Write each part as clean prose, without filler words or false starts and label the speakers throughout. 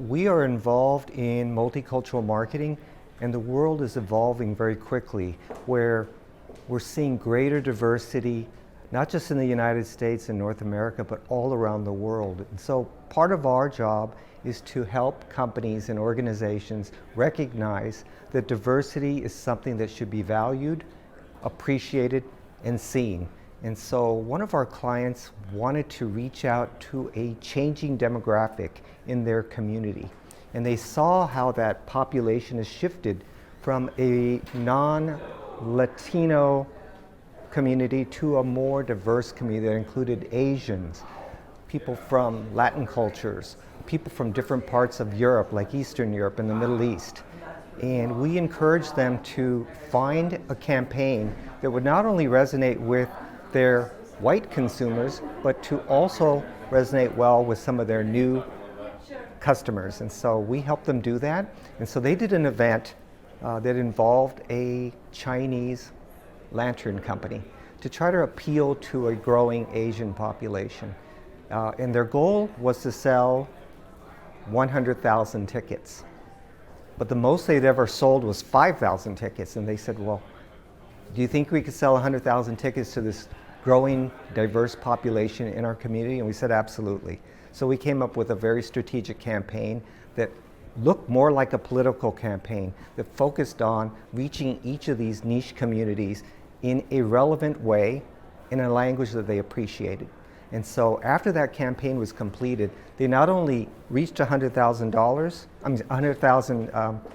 Speaker 1: We are involved in multicultural marketing, and the world is evolving very quickly, where we're seeing greater diversity, not just in the United States and North America, but all around the world. And so part of our job is to help companies and organizations recognize that diversity is something that should be valued, appreciated, and seen. And so one of our clients wanted to reach out to a changing demographic in their community. And they saw how that population has shifted from a non-Latino community to a more diverse community that included Asians, people from Latin cultures, people from different parts of Europe, like Eastern Europe and the Middle East. And we encouraged them to find a campaign that would not only resonate with their white consumers, but to also resonate well with some of their new customers. And so we helped them do that. And so they did an event that involved a Chinese lantern company to try to appeal to a growing Asian population. And their goal was to sell 100,000 tickets. But the most they'd ever sold was 5,000 tickets. And they said, well, do you think we could sell 100,000 tickets to this growing, diverse population in our community? And we said, absolutely. So we came up with a very strategic campaign that looked more like a political campaign that focused on reaching each of these niche communities in a relevant way, in a language that they appreciated. And so after that campaign was completed, they not only reached $100,000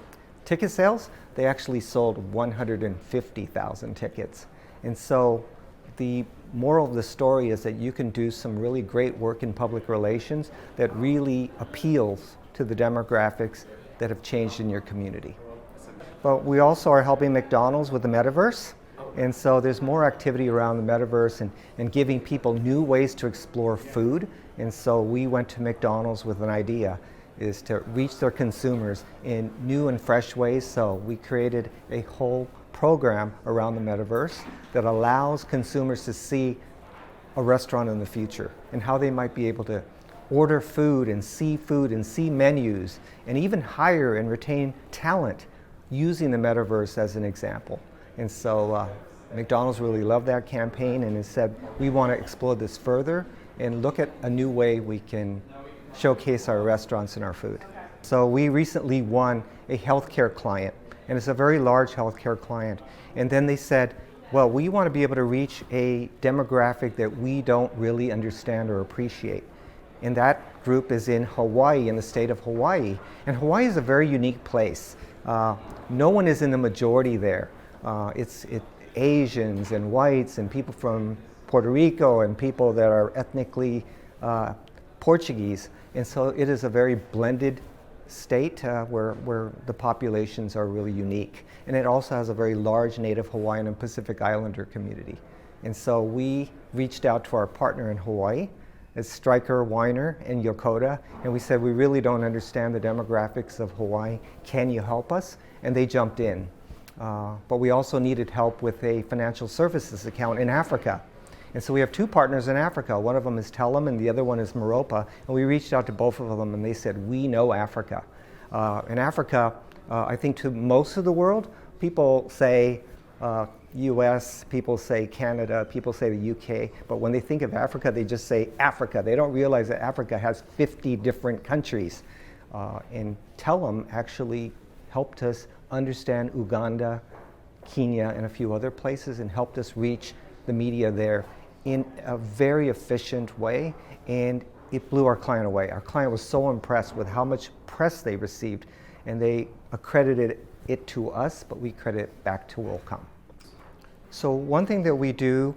Speaker 1: ticket sales, they actually sold 150,000 tickets. And so the moral of the story is that you can do some really great work in public relations that really appeals to the demographics that have changed in your community. But we also are helping McDonald's with the metaverse. And so there's more activity around the metaverse and giving people new ways to explore food. And so we went to McDonald's with an idea, is to reach their consumers in new and fresh ways. So we created a whole program around the metaverse that allows consumers to see a restaurant in the future and how they might be able to order food and see menus and even hire and retain talent using the metaverse as an example. And so McDonald's really loved that campaign and has said, we want to explore this further and look at a new way we can showcase our restaurants and our food. So we recently won a healthcare client, and it's a very large healthcare client. And then they said, well, we want to be able to reach a demographic that we don't really understand or appreciate. And that group is in Hawaii, in the state of Hawaii. And Hawaii is a very unique place. No one is in the majority there. It's Asians and whites and people from Puerto Rico and people that are ethnically Portuguese. And so it is a very blended state where the populations are really unique. And it also has a very large Native Hawaiian and Pacific Islander community. And so we reached out to our partner in Hawaii, it's Stryker, Weiner, and Yokota, and we said, we really don't understand the demographics of Hawaii. Can you help us? And they jumped in. But we also needed help with a financial services account in Africa. And so we have two partners in Africa. One of them is Telum and the other one is Meropa. And we reached out to both of them and they said, we know Africa. In Africa, I think to most of the world, people say US, people say Canada, people say the UK. But when they think of Africa, they just say Africa. They don't realize that Africa has 50 different countries. And Telum actually helped us understand Uganda, Kenya, and a few other places and helped us reach the media there in a very efficient way, and it blew our client away. Our client was so impressed with how much press they received, and they accredited it to us, but we credit it back to Worldcom. So one thing that we do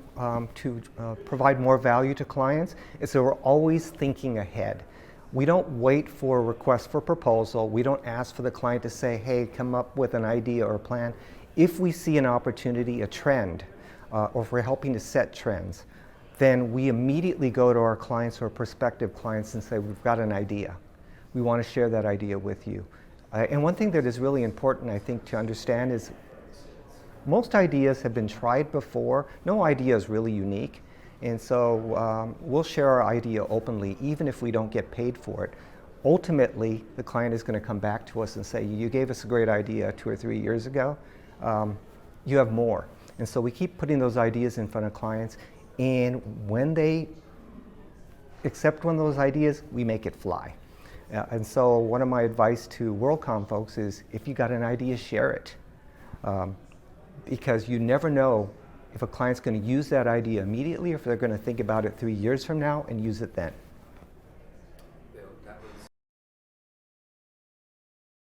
Speaker 1: to provide more value to clients is that we're always thinking ahead. We don't wait for a request for proposal. We don't ask for the client to say, hey, come up with an idea or a plan. If we see an opportunity, a trend, or if we're helping to set trends, then we immediately go to our clients or prospective clients and say, we've got an idea. We want to share that idea with you. And one thing that is really important, I think, to understand is most ideas have been tried before. No idea is really unique. And so we'll share our idea openly, even if we don't get paid for it. ultimately, the client is going to come back to us and say, you gave us a great idea 2 or 3 years ago. You have more. And so we keep putting those ideas in front of clients, and when they accept one of those ideas, we make it fly. And so one of my advice to Worldcom folks is, if you got an idea, share it. Because you never know if a client's going to use that idea immediately or if they're going to think about it 3 years from now and use it then.